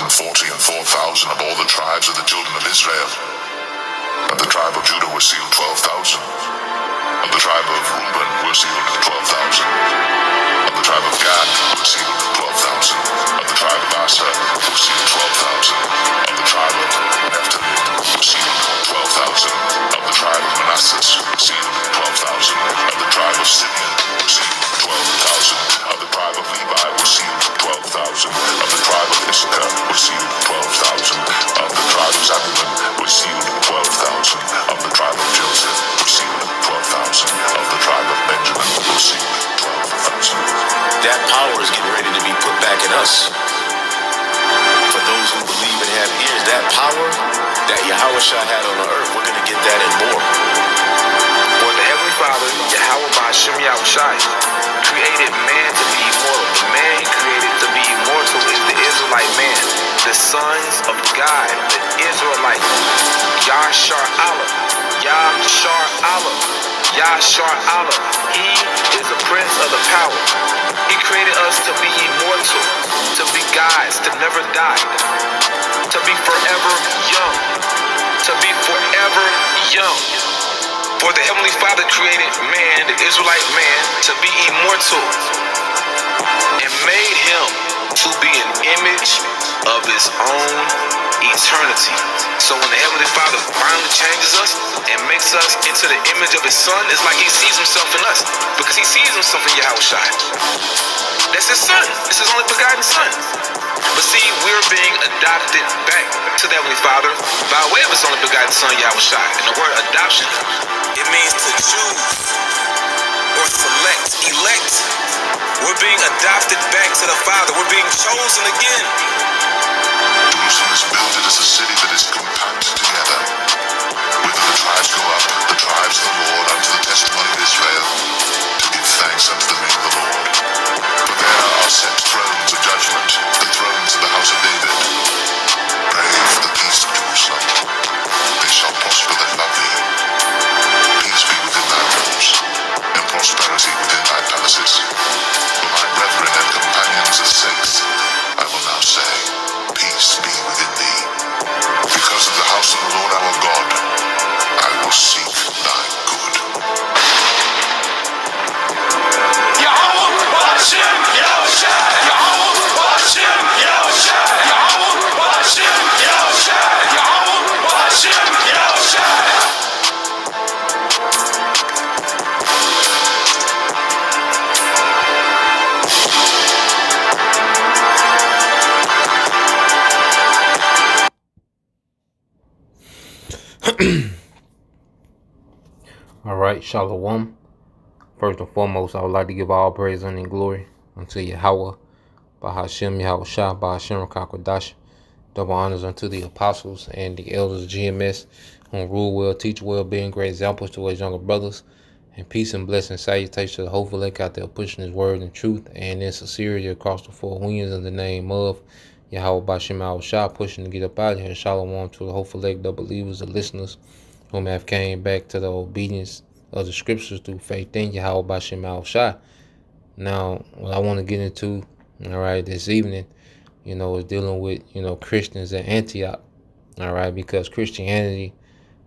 140 and 4,000 of all the tribes of the children of Israel. Of the tribe of Judah were sealed 12,000. Of the tribe of Reuben were sealed 12,000. Of the tribe of Gad were sealed 12,000. Of the tribe of Asher were sealed 12,000. Of the tribe of Naphtali were sealed 12,000. Of the tribe of Manasseh were sealed 12,000. Of the tribe of Simeon were sealed 12,000. Of the tribe of Levi were sealed 12,000. Of the tribe of Issachar were sealed 12,000. Of the tribe of Zabulon were sealed 12,000. Of the tribe of Joseph were sealed 12,000. Of the tribe of Benjamin were sealed 12,000. That power is getting ready to be put back in us. For those who believe and have ears, that power that Yahushua had on the earth, we're going to get that and more. For the Heavenly Father, Yahweh Ba'Shem Yahushai, created man to be immortal. The man he created to be immortal is the Israelite man, the sons of God, the Israelite. Yashar Allah, Yashar Allah, Yashar Allah. He is the prince of the power. He created us to be immortal, to be gods, to never die, to be forever young, to be forever young. For the Heavenly Father created man, the Israelite man, to be immortal and made him to be an image of his own eternity. So when the Heavenly Father finally changes us and makes us into the image of his Son, it's like he sees himself in us, because he sees himself in Yahushua. That's his Son. It's his only begotten Son. But see, we're being adopted back to the Heavenly Father by way of his only begotten Son, Yahushua. And the word adoption, it means to choose or select, elect. We're being adopted back to the Father. We're being chosen again. Jerusalem is builded as a city that is compacted together. Whither the tribes go up, the tribes of the Lord, unto the testimony of Israel, to give thanks unto the name of the Lord. For there are set thrones of judgment, the thrones of the house of David. Pray for the peace of Jerusalem. They shall prosper that love thee. Peace be within thy walls, and prosperity within thy palaces. For my brethren and companions' sakes, I will now say, peace be within thee. Because of the house of the Lord our God, I will seek thy good. Yahweh Ba'Shem Yahushua, Yahweh Ba'Shem Yahushua, Yahweh Ba'Shem Yahushua, Yahweh Ba'Shem Yahushua. All right, Shalom. First and foremost, I would like to give all praise and glory unto Yahweh, Ba'Hashem Yahushua, Ba'Hashem Rakakwadash. Double honors unto the apostles and the elders of GMS, who rule well, teach well, being great examples to his younger brothers. And peace and blessing, salutation to the whole elect out there pushing his word and truth and in sincerity across the four winds in the name of Yahweh Ba'Shem Yahushua, pushing to get up out of here. Shalom to the whole elect, the believers, the listeners, whom have came back to the obedience of the scriptures through faith in Yahweh Ba'Shem Yahushua. Now, what I want to get into, all right, this evening, is dealing with, Christians in Antioch, all right, because Christianity,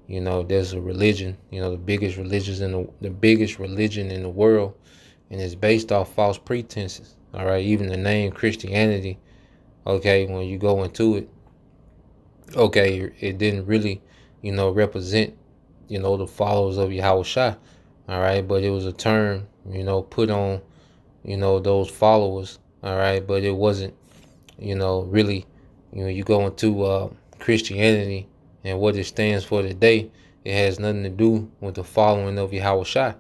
there's a religion, the biggest religion in the world, and it's based off false pretenses, all right, even the name Christianity, okay, when you go into it, okay, it didn't really, represent, the followers of Yahushua, all right, but it was a term, put on, those followers, all right, but it wasn't, really, you go into Christianity and what it stands for today, it has nothing to do with the following of Yahushua,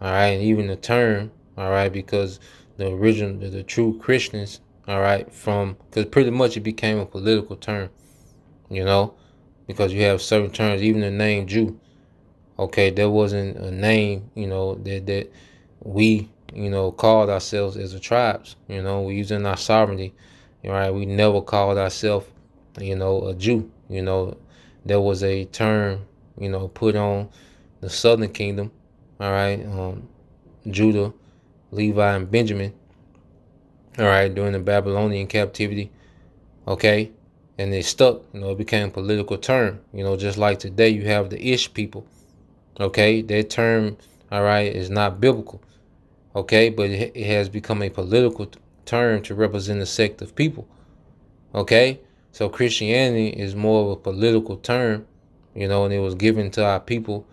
all right, and even the term, all right, because the true Christians, all right, because pretty much it became a political term, because you have certain terms, even the name Jew, okay, there wasn't a name, that we, called ourselves as a tribes, we using our sovereignty, all right, we never called ourselves, a Jew, there was a term, put on the southern kingdom, all right, Judah, Levi, and Benjamin, all right, during the Babylonian captivity, okay, and it stuck. It became a political term. Just like today you have the Ish people. Okay, that term, all right, is not biblical. Okay, but it has become a political term to represent a sect of people. Okay, so Christianity is more of a political term, and it was given to our people,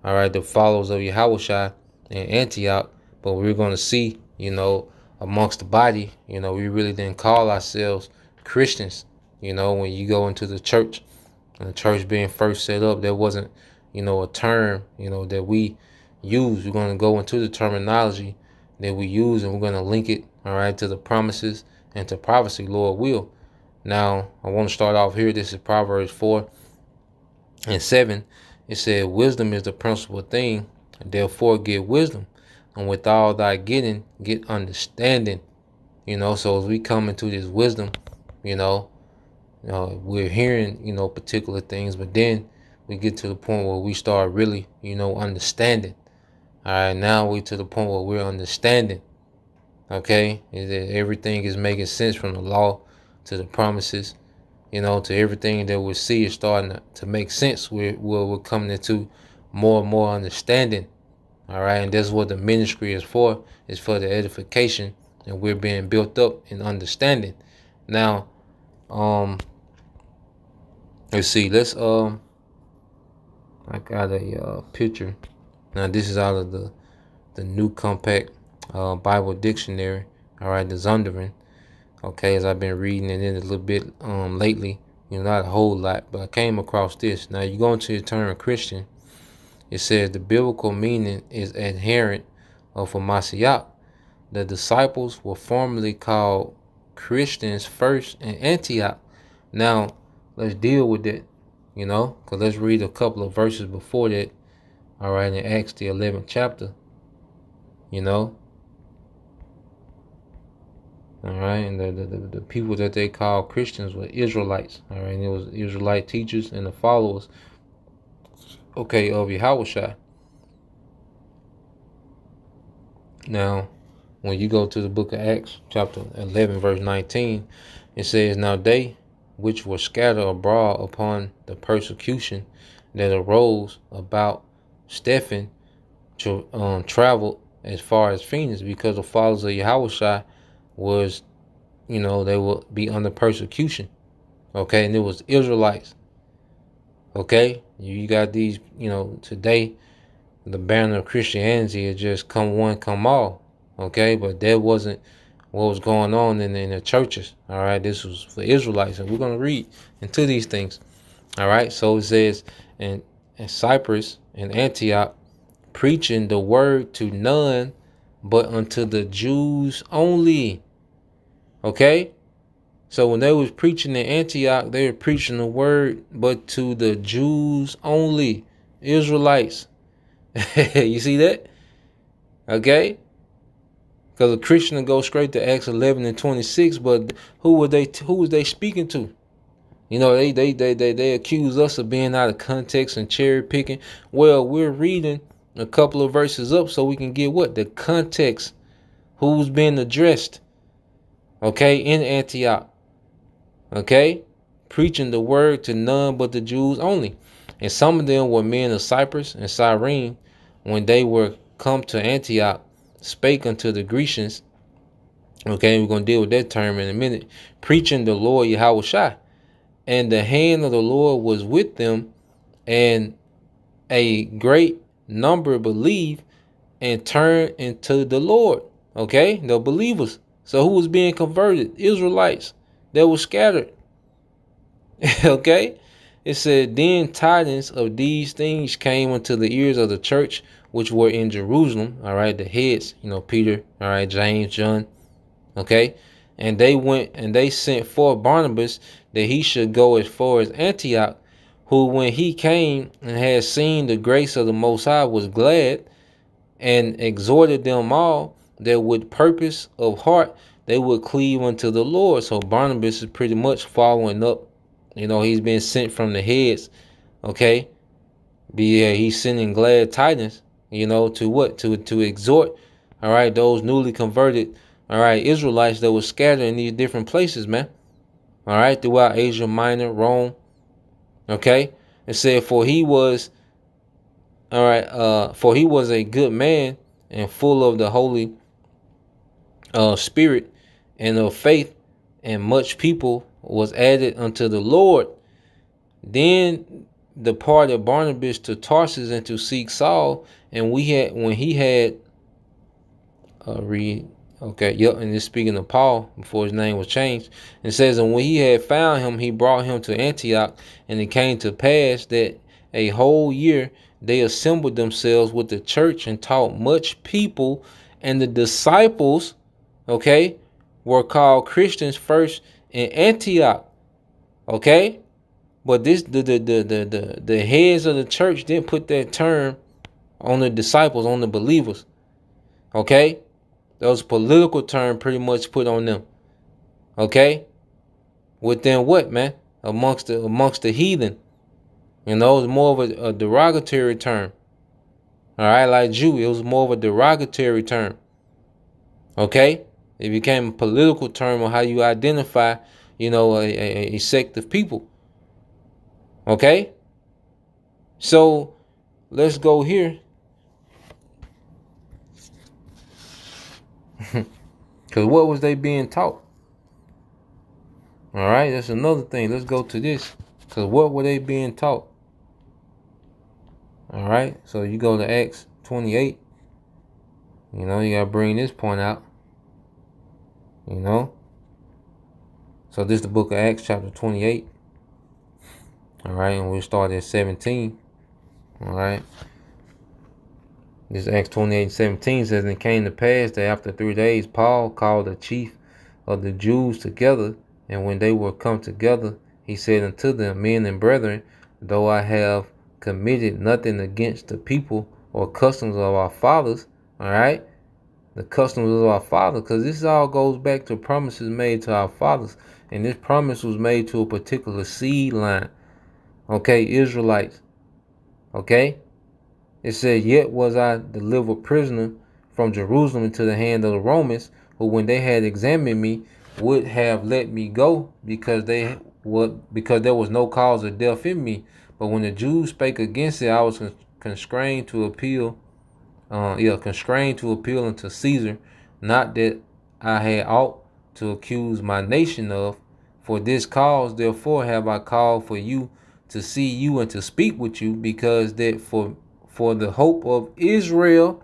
all right, the followers of Yahushua in Antioch. But we're going to see, amongst the body, we really didn't call ourselves Christians. When you go into the church, and the church being first set up, there wasn't, a term, that we use. We're going to go into the terminology that we use, and we're going to link it, all right, to the promises and to prophecy, Lord will. Now, I want to start off here. This is Proverbs 4:7. It said, wisdom is the principal thing, therefore get wisdom. And with all thy getting, get understanding. So as we come into this wisdom, we're hearing, particular things, but then we get to the point where we start really, understanding. All right, now we to the point where we're understanding. Okay, everything is making sense from the law to the promises, to everything that we see is starting to make sense. We're coming into more and more understanding. All right, and that's what the ministry is for. It's for the edification, and we're being built up in understanding. Now, let's see. I got a picture. Now this is out of the New Compact Bible Dictionary. All right, the Zondervan. Okay, as I've been reading it in a little bit lately, not a whole lot, but I came across this. Now you go into the term Christian, it says the biblical meaning is adherent of a Mashiach. The disciples were formerly called Christians first in Antioch. Now let's deal with that, because let's read a couple of verses before that. All right, in Acts the 11th chapter, all right, and the people that they called Christians were Israelites. All right, and it was Israelite teachers and the followers, okay, of Yahushua. Now, when you go to the book of Acts, chapter 11, verse 19, it says, now they which were scattered abroad upon the persecution that arose about Stephen traveled as far as Phoenix, because the followers of Yahushua was, they would be under persecution. Okay, and it was Israelites. Okay, you got these, today the banner of Christianity is just come one, come all. Okay, but that wasn't what was going on in the churches. All right, this was for Israelites, and we're going to read into these things. All right, so it says in Cyprus and Antioch, preaching the word to none but unto the Jews only. Okay, so when they was preaching in Antioch, they were preaching the word but to the Jews only, Israelites. You see that? Okay, because a Christian will go straight to Acts 11 and 26, but who was they speaking to? They accuse us of being out of context and cherry picking. Well, we're reading a couple of verses up so we can get what? The context. Who's being addressed. Okay, in Antioch. Okay, preaching the word to none but the Jews only. And some of them were men of Cyprus and Cyrene, when they were come to Antioch, spake unto the Grecians. Okay, we're going to deal with that term in a minute. Preaching the Lord Yahushua. And the hand of the Lord was with them, and a great number believed and turned into the Lord. Okay, the believers. So who was being converted? Israelites that were scattered. Okay, it said, then tidings of these things came unto the ears of the church which were in Jerusalem. All right, the heads, Peter, all right, James, John. Okay, and they went and they sent forth Barnabas that he should go as far as Antioch, who when he came and had seen the grace of the Most High was glad, and exhorted them all that with purpose of heart they would cleave unto the Lord. So Barnabas is pretty much following up. He's been sent from the heads. Okay, he's sending glad tidings. To what? To exhort. All right, those newly converted. All right, Israelites that were scattered in these different places, man. All right, throughout Asia Minor, Rome. Okay, it said, for he was, all right, for he was a good man and full of the Holy Spirit and of faith, and much people was added unto the Lord. Then departed Barnabas to Tarsus and to seek Saul, and when he had read okay, yep, and it's speaking of Paul before his name was changed. It says, and when he had found him, he brought him to Antioch, and it came to pass that a whole year they assembled themselves with the church and taught much people, and the disciples, okay, were called Christians first in Antioch. Okay, but this the heads of the church didn't put that term on the disciples, on the believers. Okay, that was a political term pretty much put on them. Okay, within what, man? Amongst the heathen. You know, it was more of a derogatory term. All right, like Jew, it was more of a derogatory term. Okay, it became a political term on how you identify, you know, a sect of people. Okay, so let's go here. Because what was they being taught? All right, that's another thing. Let's go to this. Because what were they being taught? All right, so you go to Acts 28. You know, you got to bring this point out. You know. So this is the book of Acts chapter 28. All right, and we'll start at 17. All right. This Acts 28:17 says, and it came to pass that after 3 days, Paul called the chief of the Jews together, and when they were come together, he said unto them, men and brethren, though I have committed nothing against the people or customs of our fathers, all right, the customs of our fathers, because this all goes back to promises made to our fathers, and this promise was made to a particular seed line, okay, Israelites, okay. It said, yet was I delivered prisoner from Jerusalem into the hand of the Romans, who when they had examined me, would have let me go, because there was no cause of death in me. But when the Jews spake against it, I was constrained to appeal unto Caesar, not that I had aught to accuse my nation of. For this cause, therefore, have I called for you to see you and to speak with you, because that for the hope of Israel.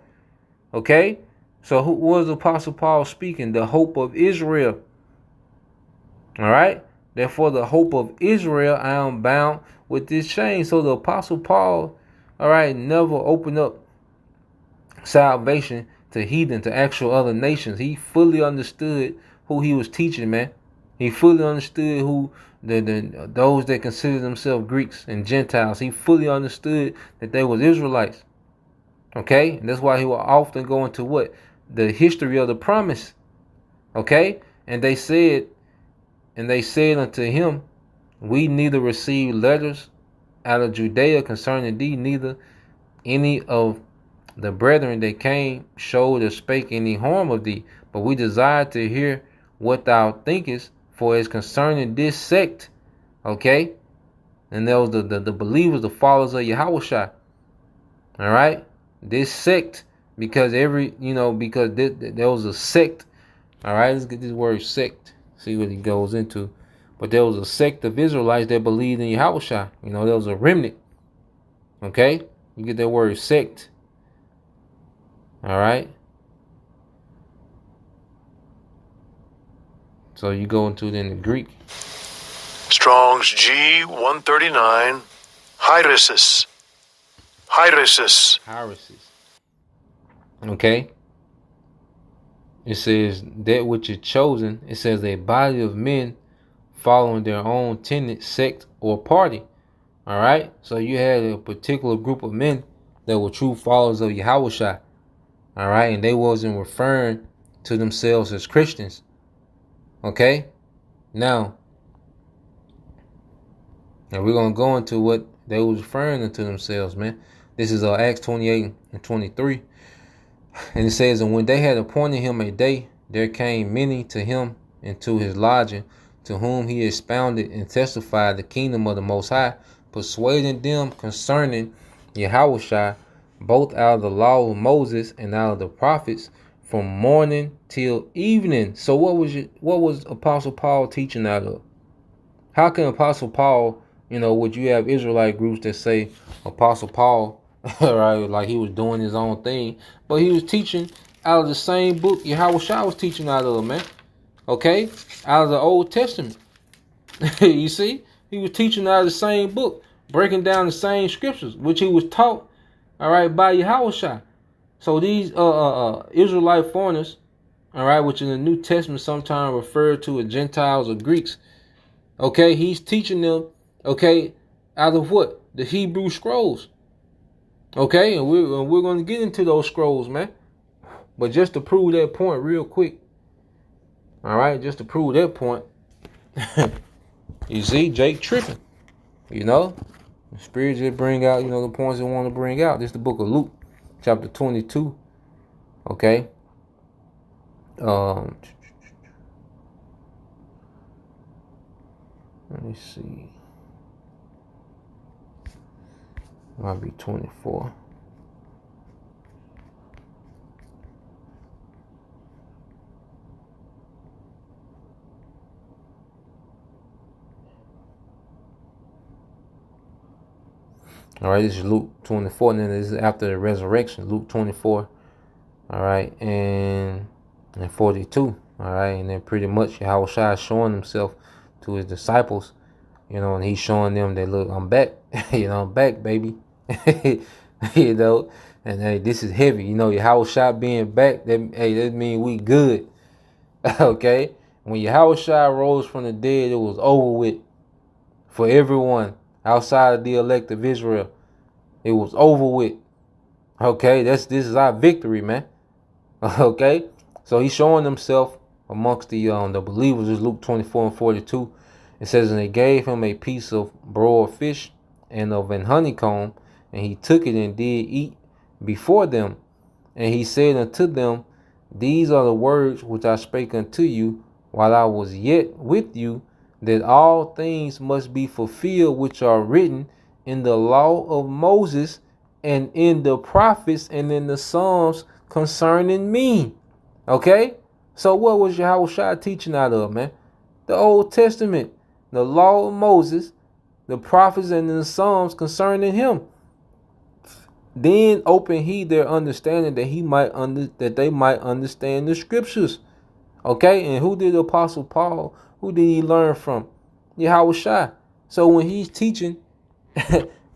Okay, so who was Apostle Paul speaking? The hope of Israel. All right, therefore the hope of Israel, I am bound with this chain. So the Apostle Paul, all right, never opened up salvation to heathen, to actual other nations. He fully understood who he was teaching, man. He fully understood who those that consider themselves Greeks and Gentiles. He fully understood that they was Israelites. Okay, and that's why he will often go into what? The history of the promise. Okay, and they said unto him, we neither received letters out of Judea concerning thee, neither any of the brethren that came showed or spake any harm of thee, but we desire to hear what thou thinkest, for as concerning this sect. Okay, and there was the believers, the followers of Yahweh. All right, this sect, because because there was a sect. All right, let's get this word sect, see what it goes into. But there was a sect of Israelites that believed in Yahweh. You know, there was a remnant. Okay, you get that word sect. All right, so you go into it in the Greek. Strong's G 139, Hyresis. Okay. It says that which is chosen. It says a body of men following their own tenet, sect, or party. All right. So you had a particular group of men that were true followers of Yahweh. All right, and they wasn't referring to themselves as Christians. Okay. Now, and we're gonna go into what they was referring to themselves, man. This is Acts 28 and 23. And it says, and when they had appointed him a day, there came many to him into his lodging to whom he expounded and testified the kingdom of the Most High, persuading them concerning Yahushua, both out of the law of Moses and out of the prophets, from morning till evening. So what was Apostle Paul teaching out of? How can Apostle Paul, would you have Israelite groups that say Apostle Paul, right, like he was doing his own thing, but he was teaching out of the same book Yahushua was teaching out of, man. Okay? Out of the Old Testament. You see? He was teaching out of the same book, breaking down the same scriptures, which he was taught, all right, by Yahushua. So these Israelite foreigners, all right, which in the New Testament sometimes referred to as Gentiles or Greeks, okay, he's teaching them, okay, out of what? The Hebrew scrolls. Okay, and we're going to get into those scrolls, man. But just to prove that point real quick, all right, just to prove that point, you see, Jake tripping, The Spirit just bring out, the points they want to bring out. This is the book of Luke, chapter 22, okay? Let me see. Might be 24. All right, this is Luke 24, and then this is after the resurrection, Luke 24, all right, and 42, all right, and then pretty much Yahushua is showing himself to his disciples, and he's showing them that, look, I'm back, I'm back, baby, and hey, this is heavy, Yahushua being back, that means we good, okay? When Yahushua rose from the dead, it was over with for everyone outside of the elect of Israel. It was over with. Okay, this is our victory, man. Okay, so he's showing himself amongst the believers. Is Luke 24 and 42. It says, and they gave him a piece of broiled fish and of an honeycomb, and he took it and did eat before them. And he said unto them, these are the words which I spake unto you while I was yet with you, that all things must be fulfilled which are written in the law of Moses and in the prophets and in the Psalms concerning me. Okay? So what was Yahushua teaching out of, man? The Old Testament, the law of Moses, the prophets and the Psalms concerning him. Then open he their understanding that they might understand the scriptures. Okay? And who did Apostle Paul, who did he learn from? Yahushua. So when he's teaching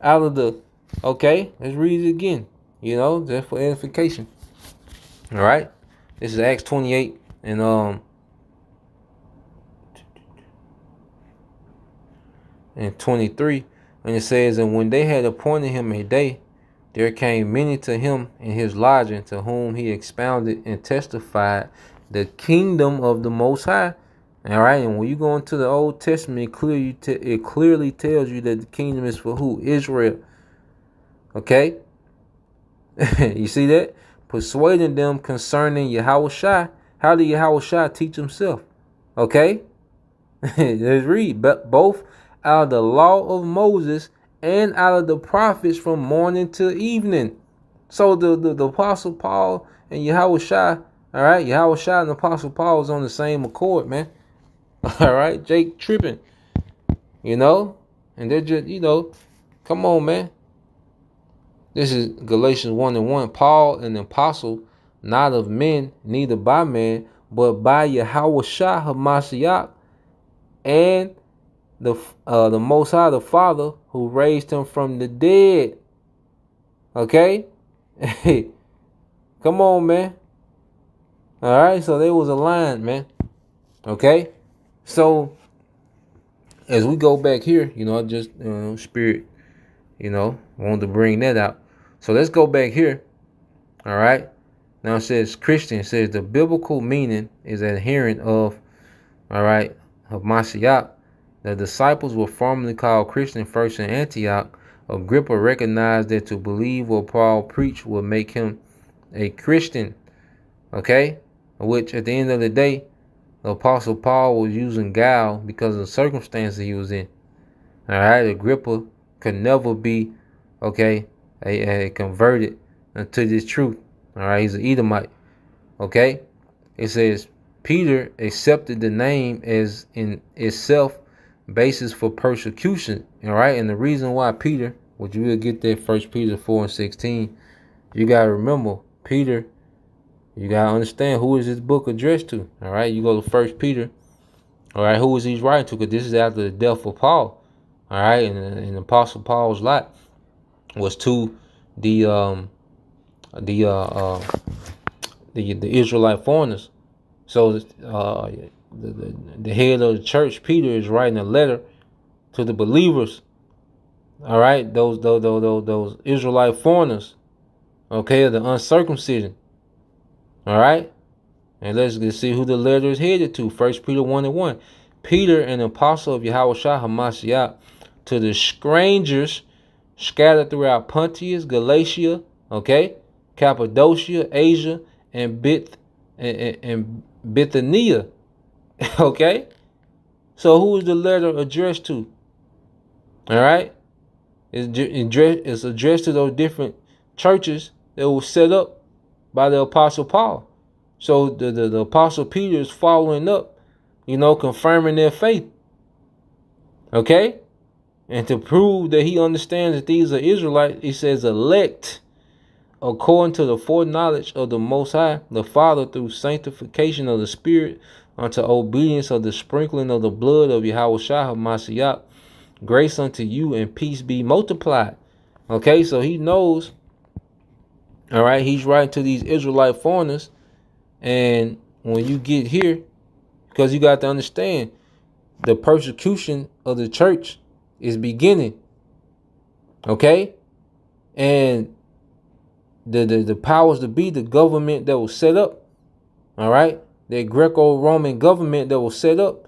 out of the, okay, let's read it again, just for edification. All right, this is Acts 28 and 23, and it says, and when they had appointed him a day, there came many to him in his lodging, to whom he expounded and testified the kingdom of the Most High. All right, and when you go into the Old Testament, it clearly tells you that the kingdom is for who? Israel. Okay? You see that? Persuading them concerning Yahushua. How did Yahushua teach himself? Okay? Let's read. But both out of the law of Moses and out of the prophets from morning till evening. So the Apostle Paul and Yahushua, all right? Yahushua and the Apostle Paul is on the same accord, man. All right, Jake tripping, and they're just, come on, man. This is Galatians 1 and 1. Paul, an apostle, not of men, neither by man, but by Yahushua Hamashiach, and the Most High, the Father, who raised him from the dead. Okay, hey, come on, man. All right, so they was aligned, man. Okay. So, as we go back here, just Spirit, wanted to bring that out. So let's go back here. All right. Now it says Christian. It says the biblical meaning is adherent of, all right, of Mashiach. The disciples were formerly called Christian first in Antioch. Agrippa recognized that to believe what Paul preached would make him a Christian. Okay, which at the end of the day, the Apostle Paul was using guile because of the circumstances he was in. All right, Agrippa could never be, okay, a converted unto this truth. All right, he's an Edomite. Okay, it says Peter accepted the name as in itself basis for persecution. All right, and the reason why Peter, which we will get there, 1 Peter 4:16, you gotta remember Peter. You gotta understand who is this book addressed to. All right, you go to 1 Peter. All right, who is he writing to? Because this is after the death of Paul. All right, and Apostle Paul's lot was to the the uh, the Israelite foreigners. So the head of the church, Peter, is writing a letter to the believers. All right, those Israelite foreigners, okay, the uncircumcision. All right, and let's see who the letter is headed to. 1 Peter 1:1. Peter, an apostle of Yahushua HaMashiach, to the strangers scattered throughout Pontus, Galatia, okay, Cappadocia, Asia, and Bithynia. Okay, so who is the letter addressed to? All right, it's addressed to those different churches that were set up by the Apostle Paul. So the Apostle Peter is following up, confirming their faith. Okay, and to prove that he understands that these are Israelites, he says, elect according to the foreknowledge of the Most High, the Father, through sanctification of the Spirit, unto obedience of the sprinkling of the blood of Yahushua HaMashiach, grace unto you and peace be multiplied. Okay, so he knows, all right, he's writing to these Israelite foreigners, and when you get here, because you got to understand, the persecution of the church is beginning. Okay, and the powers to be, the government that was set up, all right, the Greco-Roman government that was set up,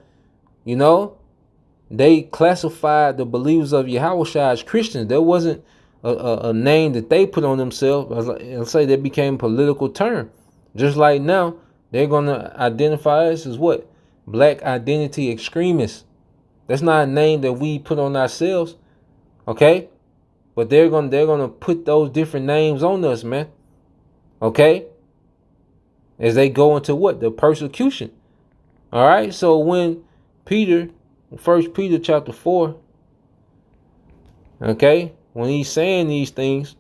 they classified the believers of Yahushua as Christians. There wasn't a name that they put on themselves. I'll say that became a political term. Just like now, they're going to identify us as what? Black identity extremists. That's not a name that we put on ourselves, okay? But they're gonna put those different names on us, man. Okay? As they go into what? The persecution. All right? So when Peter, 1 Peter chapter 4, okay, when he's saying these things,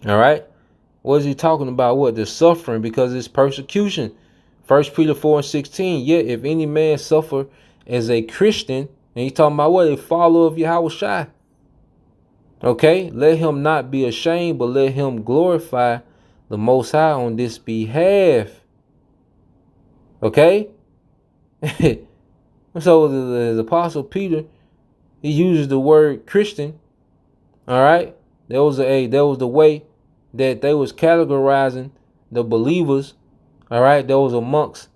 all right, what is he talking about? What? The suffering, because it's persecution. 1 Peter 4:16, yet if any man suffer as a Christian, and he's talking about what? A follower of Yahushua. Okay, let him not be ashamed, but let him glorify the Most High on this behalf. Okay, so the Apostle Peter, he uses the word Christian. All right, there was the way that they was categorizing the believers. All right, that was amongst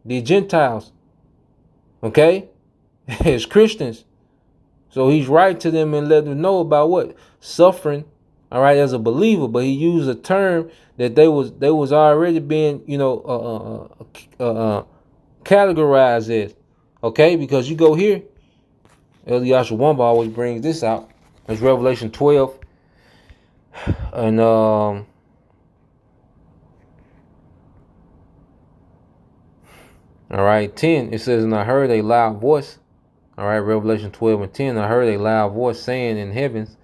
the Gentiles. Okay, as Christians. So he's writing to them and letting them know about what? Suffering, all right, as a believer. But he used a term that they was already being, categorized as. Okay, because you go here, Eliashua Wamba always brings this out. It's Revelation 12. And all right, 10. It says, and I heard a loud voice. All right, Revelation 12:10. I heard a loud voice saying in heavens,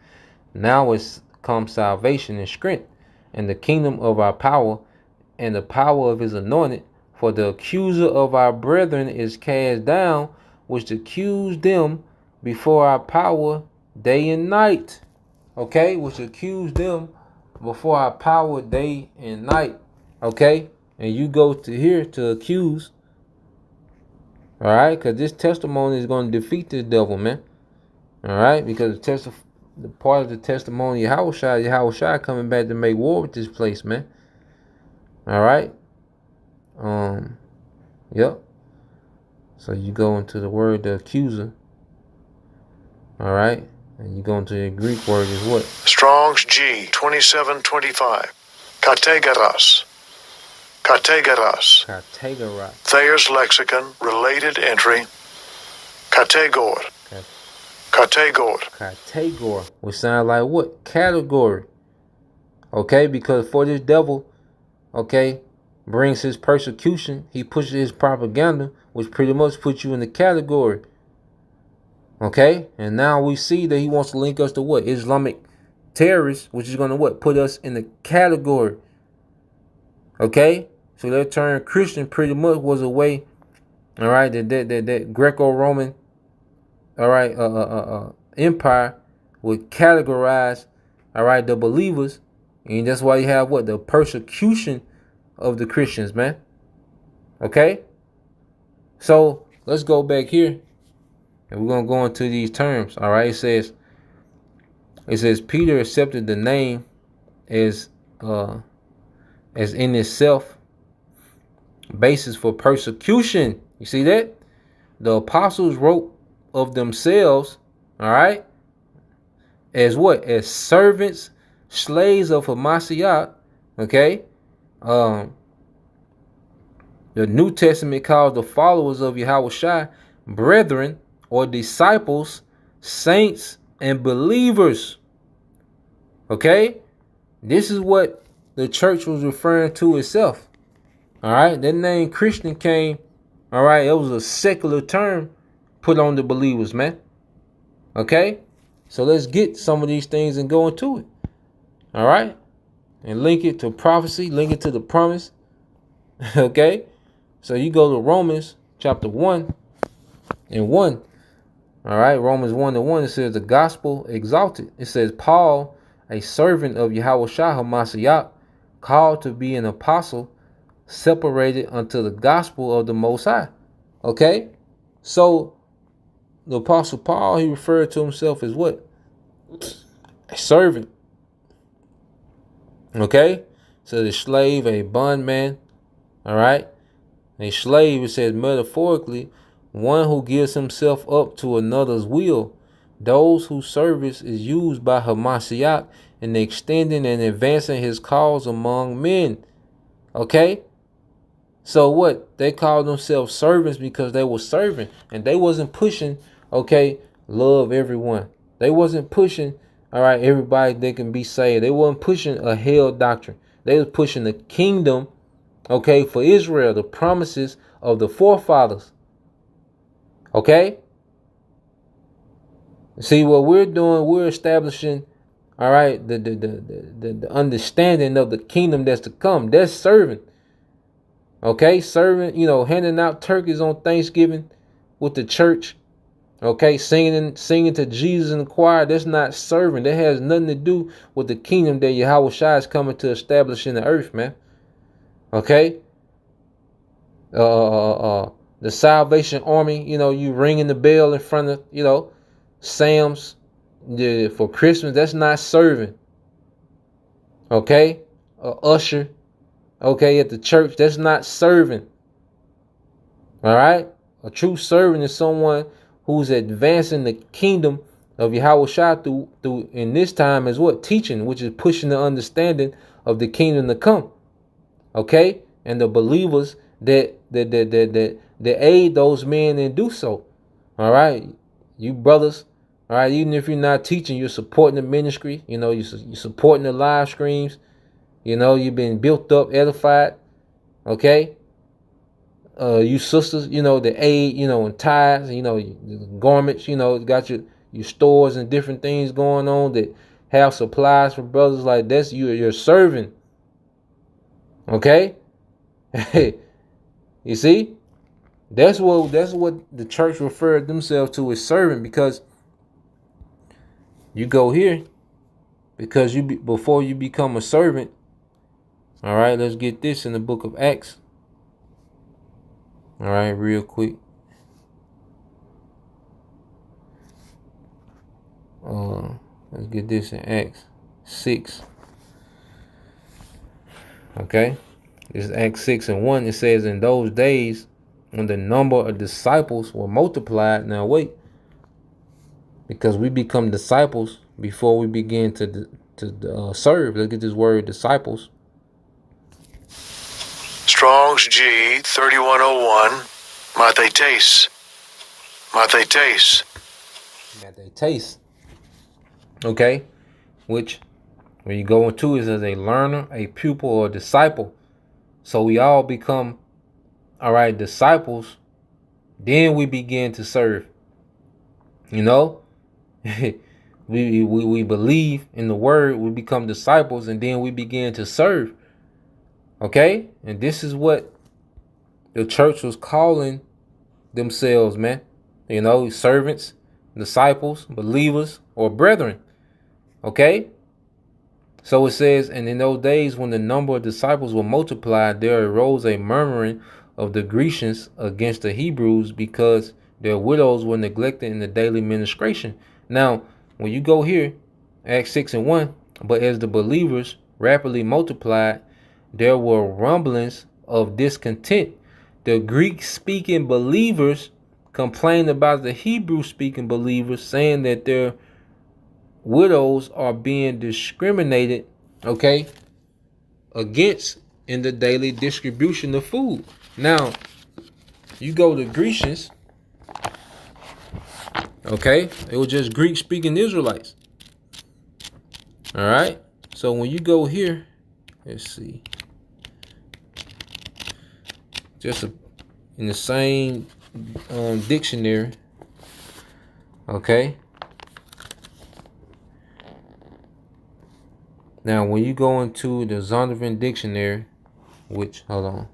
now is come salvation and strength, and the kingdom of our power, and the power of his anointed. For the accuser of our brethren is cast down, which accused them before our power day and night. Okay, which accused them before our power day and night. Okay, and you go to here to accuse. All right, because this testimony is going to defeat this devil, man. All right, because the part of the testimony of Yahushua coming back to make war with this place, man. All right. Yep. So you go into the word the accuser. All right, and you go into the Greek word is what? Strong's G 2725. Kategaras. Kategoras. Category. Thayer's Lexicon, related entry. Kategor. Kategor. Category. Which sound like what? Category. Okay, because for this devil, okay, brings his persecution, he pushes his propaganda, which pretty much puts you in the category. Okay, and now we see that he wants to link us to what? Islamic terrorists, which is going to what? Put us in the category. Okay, so that term Christian pretty much was a way, all right, that Greco-Roman, all right, empire would categorize, all right, the believers, and that's why you have what? The persecution of the Christians, man. Okay, so let's go back here, and we're gonna go into these terms. All right, it says Peter accepted the name as in itself basis for persecution. You see that? The apostles wrote of themselves, all right, as what? As servants, slaves of Hamashiach. Okay. The New Testament calls the followers of Yahushua brethren or disciples, saints, and believers. Okay? This is what the church was referring to itself. All right? That name Christian came, all right, it was a secular term put on the believers, man. Okay? So let's get some of these things and go into it. All right? And link it to prophecy, link it to the promise. Okay? So you go to Romans chapter 1 and 1. All right, Romans 1 and 1, it says the gospel exalted. It says Paul, a servant of Yahushua HaMashiach, called to be an apostle, separated unto the gospel of the Most High. Okay? So the apostle Paul, he referred to himself as what? A servant. Okay? So the slave, a bondman. All right? A slave, it says metaphorically, one who gives himself up to another's will. Those whose service is used by Hamashiach in extending and advancing his cause among men. Okay? So what? They called themselves servants because they were serving. And they wasn't pushing, okay, love everyone. They wasn't pushing, all right, everybody that can be saved. They wasn't pushing a hell doctrine. They was pushing the kingdom, okay, for Israel, the promises of the forefathers. Okay? See, what we're doing, we're establishing, all right, the understanding of the kingdom that's to come. That's serving. Okay? Serving, handing out turkeys on Thanksgiving with the church. Okay? Singing to Jesus in the choir. That's not serving. That has nothing to do with the kingdom that Yahushua is coming to establish in the earth, man. Okay? The Salvation Army, you ringing the bell in front of, Sam's for Christmas. That's not serving. Okay? Usher, okay, at the church. That's not serving. All right? A true servant is someone who's advancing the kingdom of Yahushua through in this time is what? Teaching, which is pushing the understanding of the kingdom to come. Okay? And the believers that aid those men and do so. All right, you brothers. All right, even if you're not teaching, you're supporting the ministry. You're supporting the live streams. You've been built up, edified. Okay. You sisters, the aid, in tithes, garments, got your stores and different things going on that have supplies for brothers like this. You're serving. Okay. You see, that's what the church referred themselves to as serving, because you go here because before you become a servant. All right, let's get this in the book of Acts. All right, real quick. Let's get this in Acts 6. Okay. This is Acts 6 and 1. It says, in those days, when the number of disciples were multiplied. Now wait, because we become disciples before we begin to serve. Let's get this word disciples. Strong's G 3101. Mathetes. Mathetes. Mathetes. Okay? Which, when you go into it, as a learner, a pupil, or a disciple. So we all become, all right, disciples. Then we begin to serve. You know? we believe in the word, we become disciples, and then we begin to serve. Okay? And this is what the church was calling themselves, man. You know, servants, disciples, believers, or brethren. Okay? So it says, and in those days when the number of disciples were multiplied, there arose a murmuring of the Grecians against the Hebrews because their widows were neglected in the daily ministration. Now, when you go here, Acts 6:1, but as the believers rapidly multiplied, there were rumblings of discontent. The Greek-speaking believers complained about the Hebrew-speaking believers, saying that their widows are being discriminated, okay, against in the daily distribution of food. Now, you go to Grecians, okay, it was just Greek-speaking Israelites. All right, so when you go here, let's see, in the same dictionary, okay. Now, when you go into the Zondervan dictionary, which, hold on,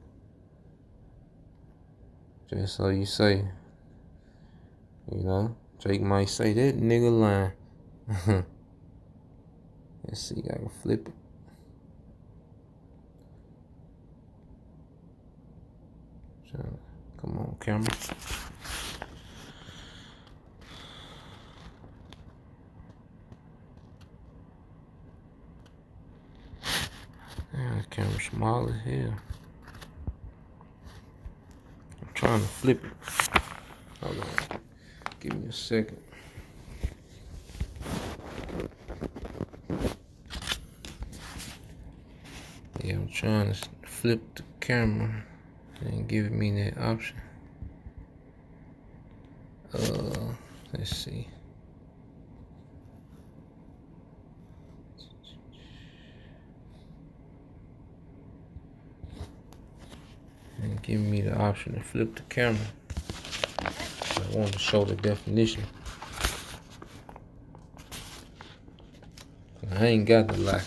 just so you say, you know, Jake might say that nigga lying. Let's see, I can flip it. Come on, camera. Yeah, the camera's small as hell. I'm trying to flip it. Hold on. Give me a second. Yeah, I'm trying to flip the camera and give me that option. Let's see. And give me the option to flip the camera. I want to show the definition. I ain't got the lie.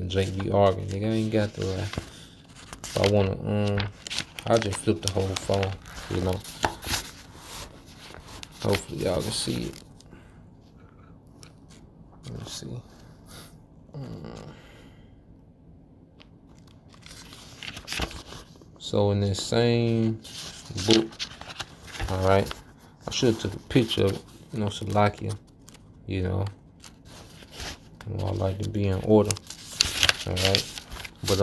Jake be arguing, nigga. I ain't got the lie. If I wanna, I'll just flip the whole phone, you know. Hopefully y'all can see it. Let's see. So in this same book, all right, I should have took a picture of it, you know, Salakia, you know. I like to be in order, all right. But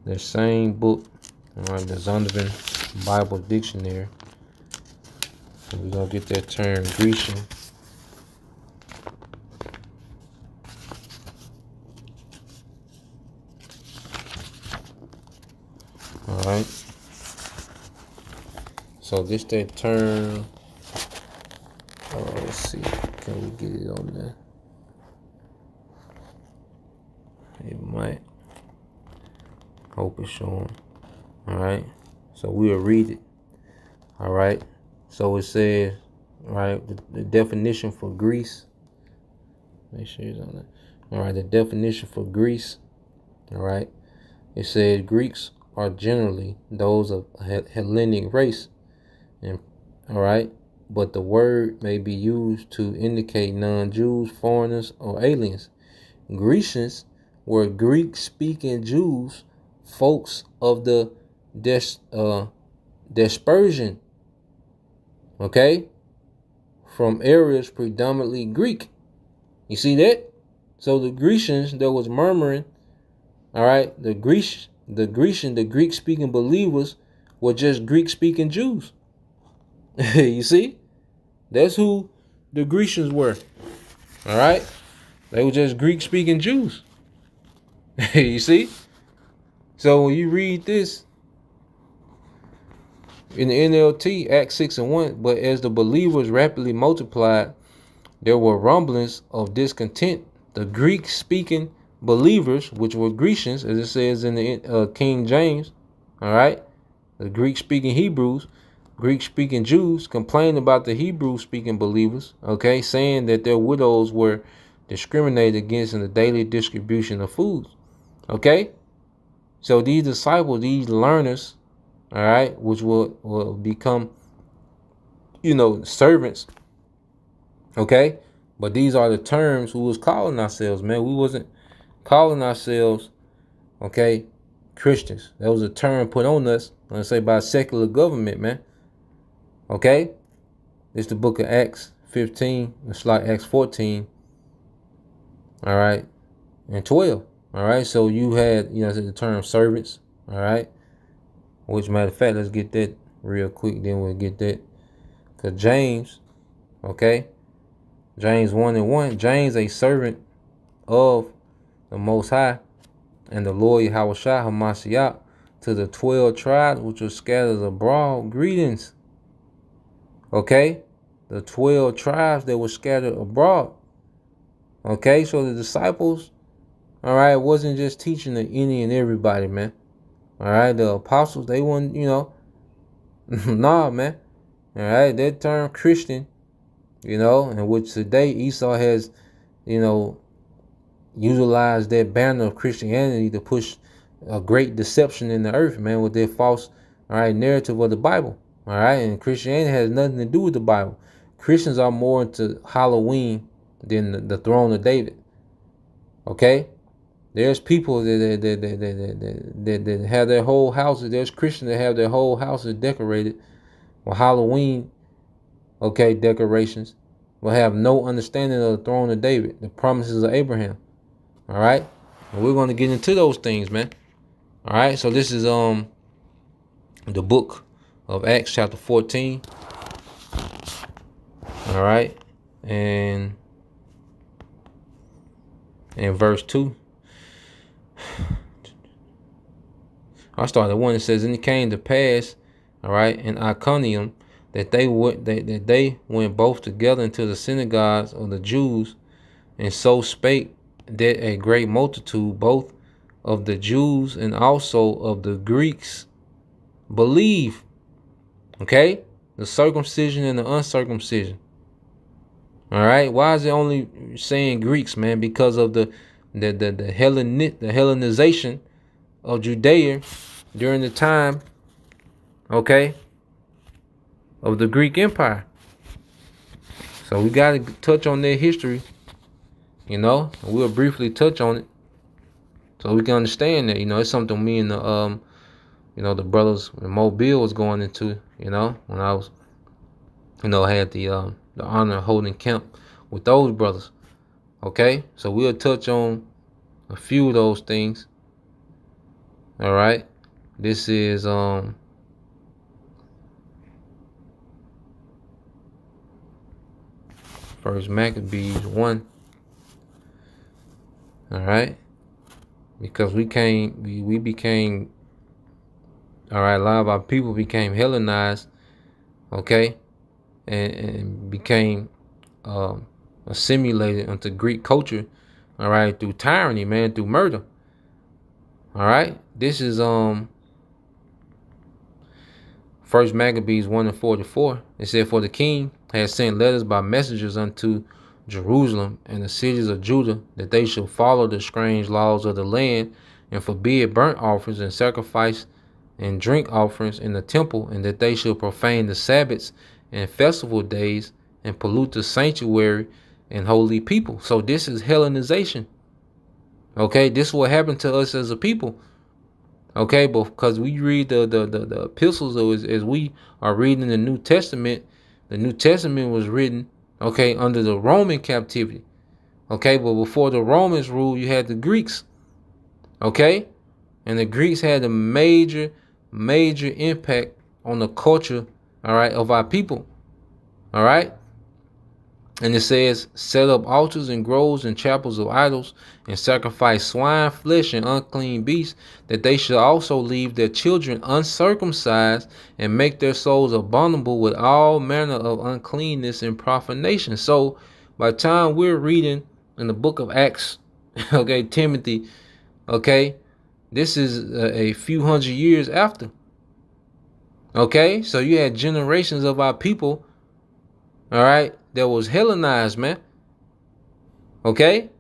the same book, all right, the Zondervan Bible Dictionary. And we're gonna get that term Grecian. Alright. So this that term. Let's see. Can we get it on there? It might. Hope it's showing. Alright. So we'll read it. Alright. So it says, right, the definition for Greece. Make sure it's on that. Alright, the definition for Greece. Alright. It says Greeks are generally those of Hellenic race. And alright, but the word may be used to indicate non-Jews, foreigners, or aliens. Grecians were Greek-speaking Jews, folks of the dispersion, okay, from areas predominantly Greek. You see that? So the Grecians that was murmuring, all right, the Greek-speaking believers were just Greek-speaking Jews. You see? That's who the Grecians were. All right? They were just Greek-speaking Jews. You see? So when you read this in the NLT, Acts 6 and 1, but as the believers rapidly multiplied, there were rumblings of discontent. The Greek-speaking believers, which were Grecians, as it says in the King James, all right, the Greek-speaking Hebrews, Greek-speaking Jews complained about the Hebrew-speaking believers, okay, saying that their widows were discriminated against in the daily distribution of foods, okay? So these disciples, these learners, all right, which will become, servants, okay? But these are the terms who was calling ourselves, man. We wasn't calling ourselves, okay, Christians. That was a term put on us, let's say, by secular government, man. Okay? It's the book of Acts 15, it's like Acts 14, all right, and 12. All right, so you had, the term servants, all right, which, matter of fact, let's get that real quick, then we'll get that. Because James, okay, James 1 and 1, James, a servant of the Most High and the Lord Yahushua HaMashiach, to the 12 tribes which were scattered abroad, greetings. Okay, the 12 tribes that were scattered abroad. Okay, so the disciples, all right, wasn't just teaching to any and everybody, man. All right, the apostles, they weren't, nah, man. All right, that term Christian, in which today Esau has, utilized that banner of Christianity to push a great deception in the earth, man, with their false, all right, narrative of the Bible. All right, and Christianity has nothing to do with the Bible. Christians are more into Halloween than the throne of David. Okay, there's people that have their whole houses. There's Christians that have their whole houses decorated with Halloween, okay, decorations, but have no understanding of the throne of David, the promises of Abraham. All right, and we're going to get into those things, man. All right, so this is the book of Acts chapter 14. All right, and verse 2. I started one that says, and it came to pass, all right, in Iconium, that they went both together into the synagogues of the Jews, and so spake that a great multitude, both of the Jews and also of the Greeks, believe. Okay, the circumcision and the uncircumcision. All right, why is it only saying Greeks, man? Because of the Hellenization of Judea during the time, okay, of the Greek Empire. So we got to touch on their history, and we'll briefly touch on it so we can understand that, it's something me and the brothers in Mobile was going into, when I was, had the honor of holding camp with those brothers. Okay, so we'll touch on a few of those things. All right, this is First Maccabees 1. All right, because we became, all right, a lot of our people became Hellenized, okay, and became assimilated into Greek culture, all right, through tyranny, man, through murder. All right, this is First Maccabees 1 and 44. It said, for the king had sent letters by messengers unto Jerusalem and the cities of Judah, that they should follow the strange laws of the land, and forbid burnt offerings and sacrifice and drink offerings in the temple, and that they should profane the Sabbaths and festival days, and pollute the sanctuary and holy people. So this is Hellenization. Okay, this is what happened to us as a people. Okay, but because we read the epistles, as we are reading the New Testament was written, okay, under the Roman captivity. Okay, but before the Romans ruled, you had the Greeks. Okay, and the Greeks had a major impact on the culture, all right, of our people. All right, And it says, set up altars and groves and chapels of idols, and sacrifice swine flesh and unclean beasts, that they should also leave their children uncircumcised, and make their souls abominable with all manner of uncleanness and profanation. So by the time we're reading in the book of Acts, okay, Timothy, okay, this is a few hundred years after. Okay, so you had generations of our people, all right, that was Hellenized, man. Okay?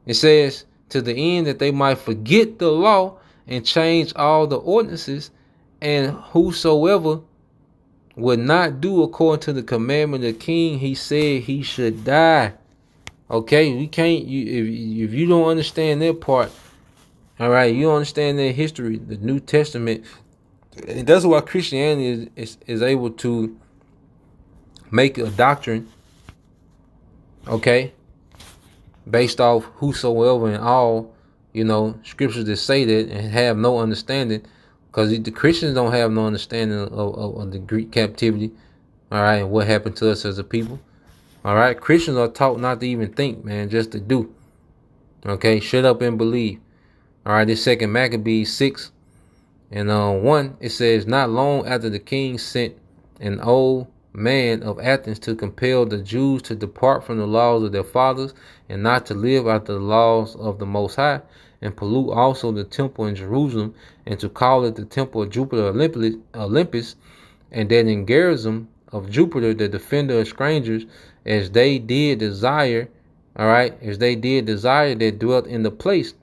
It says, to the end that they might forget the law and change all the ordinances, and whosoever would not do according to the commandment of the king, he said he should die. Okay, we can't, if you don't understand that part, all right, you don't understand that history, the New Testament, and that's why Christianity is able to make a doctrine, okay, based off whosoever and all, scriptures that say that and have no understanding, because the Christians don't have no understanding of the Greek captivity, all right, and what happened to us as a people, all right. Christians are taught not to even think, man, just to do, okay, shut up and believe, all right. This second Maccabees 6 and 1, it says, not long after the king sent an old man of Athens to compel the Jews to depart from the laws of their fathers, and not to live after the laws of the Most High, and pollute also the temple in Jerusalem, and to call it the temple of Jupiter Olympus, and that in Gerizim of Jupiter, the defender of strangers, as they did desire, all right, as they did desire that dwelt in the place.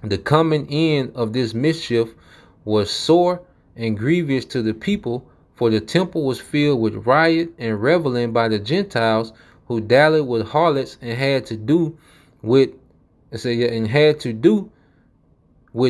The coming in of this mischief was sore and grievous to the people, for the temple was filled with riot and reveling by the Gentiles, who dallied with harlots and had to do with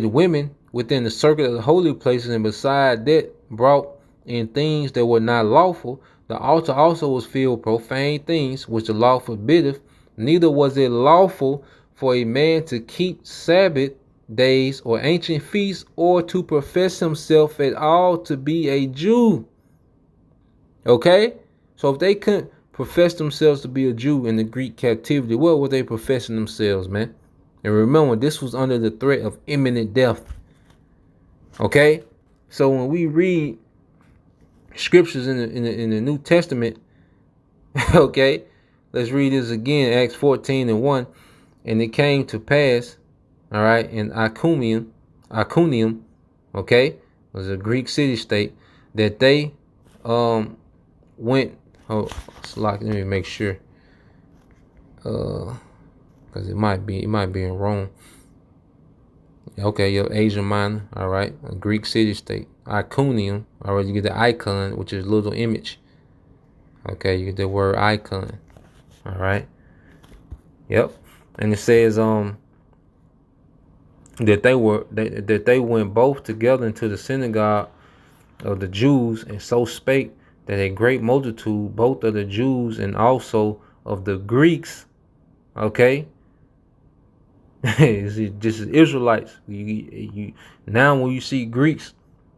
women within the circuit of the holy places, and beside that brought in things that were not lawful. The altar also was filled with profane things, which the law forbiddeth. Neither was it lawful for a man to keep Sabbath days or ancient feasts, or to profess himself at all to be a Jew. Okay? So if they couldn't profess themselves to be a Jew in the Greek captivity, what were they professing themselves, man? And remember, this was under the threat of imminent death. Okay? So when we read scriptures in the New Testament, okay, let's read this again, Acts 14 and 1. And it came to pass, all right, in Iconium, okay, was a Greek city-state, that they went, let me make sure, because it might be in Rome. Okay, your Asia Minor, all right, a Greek city-state, Iconium, all right, you get the icon, which is a little image. Okay, you get the word icon, all right. Yep, and it says that they went both together into the synagogue of the Jews, and so spake that a great multitude, both of the Jews and also of the Greeks, okay, this is Israelites. You now when you see Greeks,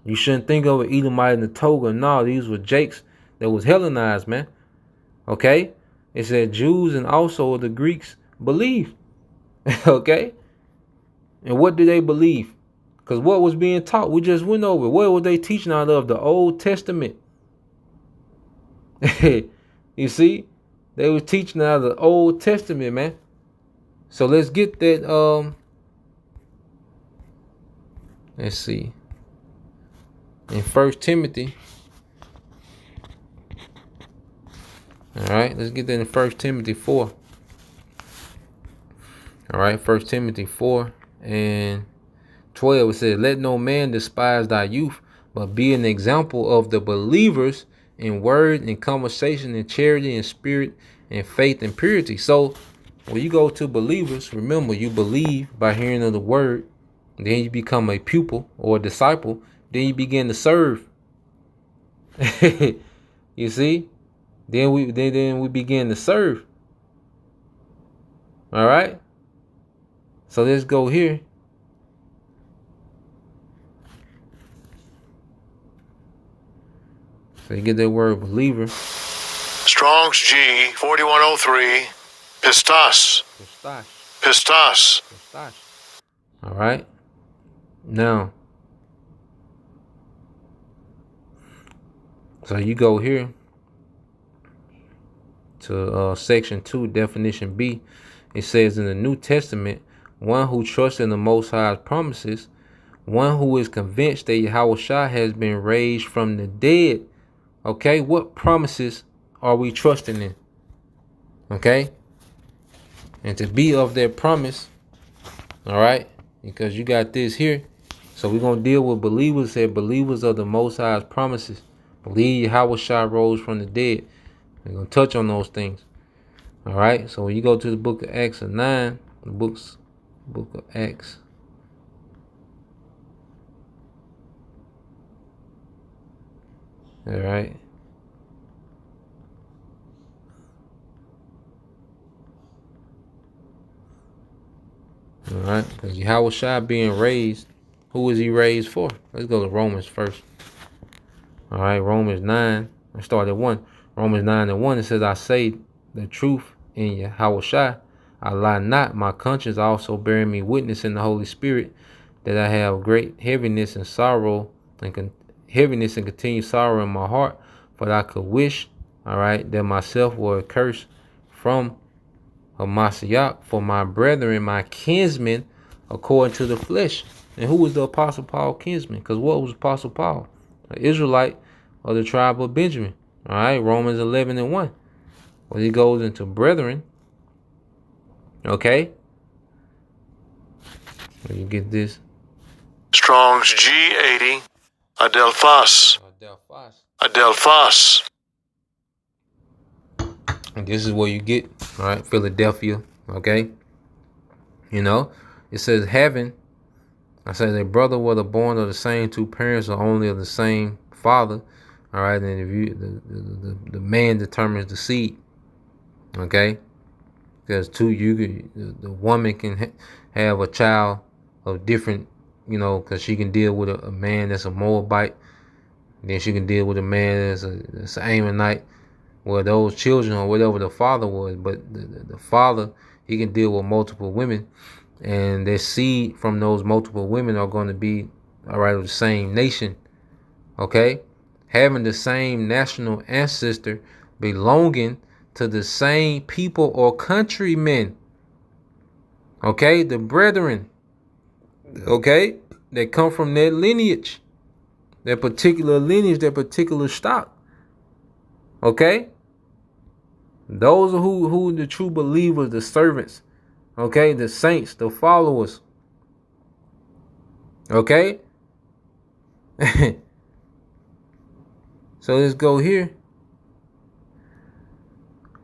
you shouldn't think of an Edomite and the Toga. No, these were Jakes that was Hellenized, man. Okay, it said Jews and also the Greeks believe. Okay, and what did they believe? Because what was being taught, we just went over. What were they teaching out of? The Old Testament. You see, they were teaching out of the Old Testament, man. So let's get that. Let's see. In 1 Timothy. All right, let's get that in 1 Timothy 4. All right, 1 Timothy 4 and 12. It says, let no man despise thy youth, but be an example of the believers in word and conversation and charity and spirit and faith and purity. So when you go to believers, remember, you believe by hearing of the word, then you become a pupil or a disciple, then you begin to serve. You see, then we begin to serve. All right, so let's go here. So you get that word believer. Strong's G 4103. Pistos. Pistache. Pistos. Pistache. All right. Now, so you go here to section 2, definition B. It says in the New Testament, one who trusts in the Most High's promises, one who is convinced that Yahushua has been raised from the dead. Okay, what promises are we trusting in? Okay, and to be of that promise, all right, because you got this here. So we're going to deal with believers, said believers of the Most High's promises. Believe Yahushua rose from the dead. We're going to touch on those things. All right, so when you go to the book of Acts 9, the book of Acts. All right. All right, because Yahushua being raised, who is he raised for? Let's go to Romans first. All right, Romans 9. I start at 1. Romans 9:1. It says, I say the truth in Yahushua. I lie not. My conscience also bearing me witness in the Holy Spirit that I have great heaviness and sorrow and heaviness and continued sorrow in my heart. For I could wish, all right, that myself were accursed from Hamashiach for my brethren, my kinsmen, according to the flesh. And who was the Apostle Paul kinsman? Because what was Apostle Paul? An Israelite of the tribe of Benjamin. All right, Romans 11:1. Well, he goes into brethren. Okay. Where you get this? Strong's G80. Adelphos. Adelphos. And this is where you get, all right, Philadelphia. Okay. You know, it says having. I said a brother whether born of the same two parents or only of the same father. All right, and if you the man determines the seed. Okay, because the woman can have a child of different, you know, because she can deal with a man that's a Moabite, then she can deal with a man that's an Ammonite. Well, those children or whatever the father was, but the father, he can deal with multiple women, and their seed from those multiple women are going to be, all right, of the same nation. Okay, having the same national ancestor, belonging to the same people or countrymen. Okay, the brethren. Okay, that come from that lineage, that particular lineage, that particular stock. Okay, those are who the true believers, the servants. Okay, the saints, the followers. Okay. So let's go here.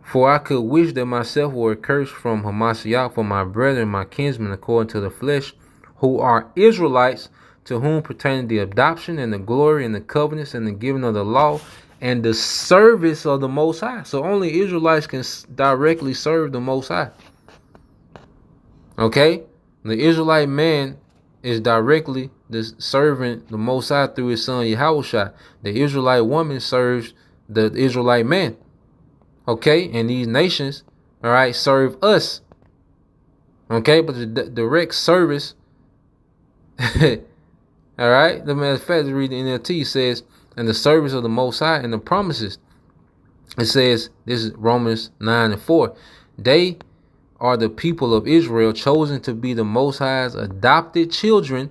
For I could wish that myself were accursed from Hamashiach for my brethren, my kinsmen, according to the flesh, who are Israelites, to whom pertain the adoption and the glory and the covenants and the giving of the law and the service of the Most High. So only Israelites can directly serve the Most High. Okay? The Israelite man is directly serving the Most High through his son Yahushua. The Israelite woman serves the Israelite man. Okay? And these nations, all right, serve us. Okay? But the direct service, all right? The matter of fact, read the NLT says, and the service of the Most High and the promises. It says, this is Romans 9:4. They are the people of Israel, chosen to be the Most High's adopted children.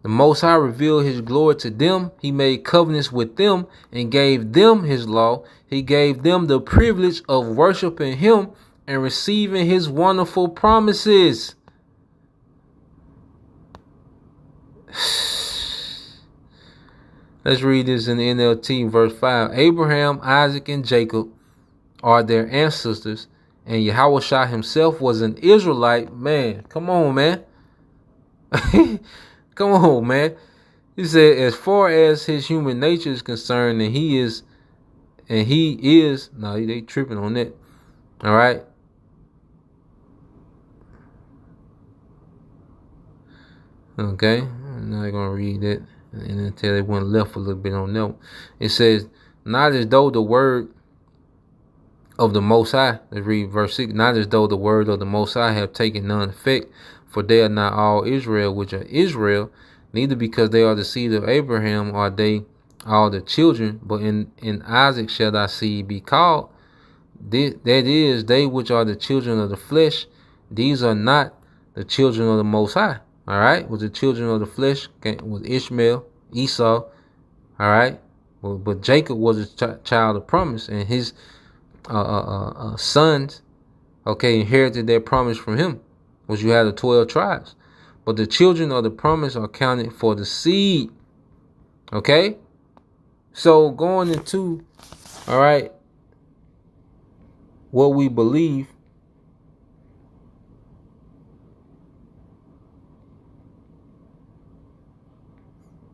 The Most High revealed his glory to them. He made covenants with them and gave them his law. He gave them the privilege of worshiping him and receiving his wonderful promises. Let's read this in the NLT, verse 5. Abraham, Isaac, and Jacob are their ancestors, and Yahushua himself was an Israelite. Man, come on, man. Come on, man. He said, as far as his human nature is concerned, and he is, no, they tripping on that. All right. Okay, I'm not going to read that. And until they went left a little bit on that. It says, not as though the word of the Most High. Let's read verse 6. Not as though the word of the Most High have taken none effect, for they are not all Israel which are Israel, neither because they are the seed of Abraham are they all the children, but in Isaac shall thy seed be called. That is, they which are the children of the flesh, these are not the children of the Most High. All right, was the children of the flesh was Ishmael, Esau. All right, but Jacob was a child of promise, and his sons, okay, inherited their promise from him, which you had the 12 tribes. But the children of the promise are counted for the seed. Okay, so going into, all right, what we believe.